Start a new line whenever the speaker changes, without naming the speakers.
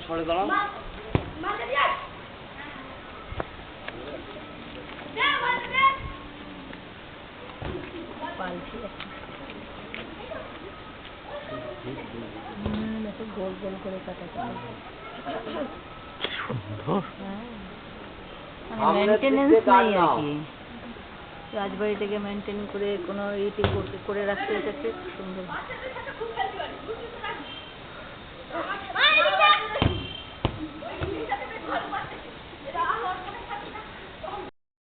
সরে দাঁড়ান।
গোল গোল করে কাটাতে মেনটেনেন্স নেই আর কি। রাজবাড়ি থেকে মেনটেন করে কোনো ইটি করে রাখতে, এটা খুব সুন্দর।